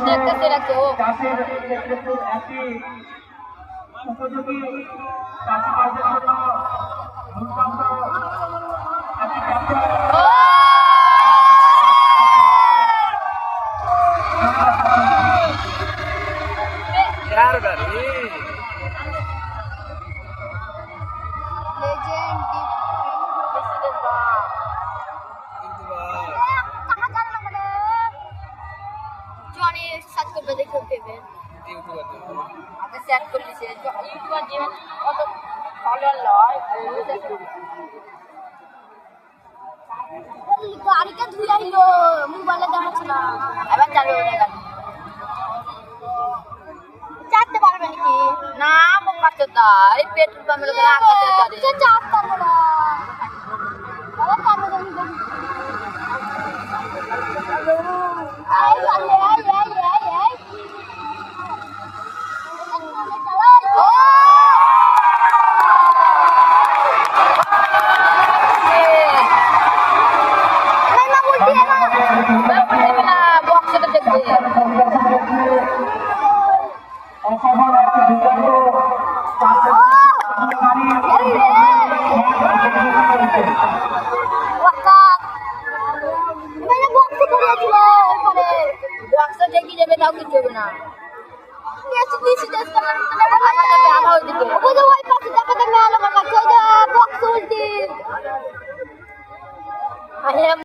দেখতেছে রাখছে ও উপযোগী চাষিবাসের জন্য দুর্দান্ত একটি গাড়িটা ধুয়ে আইলো মোবাইলে দেখাচ্ছিলাম এবার চালু হয়ে গেল চাটতে পারবে নাকি না মুখ পাচ্ছে তাই পেট্রোল পাম্পের চাপ পারবো না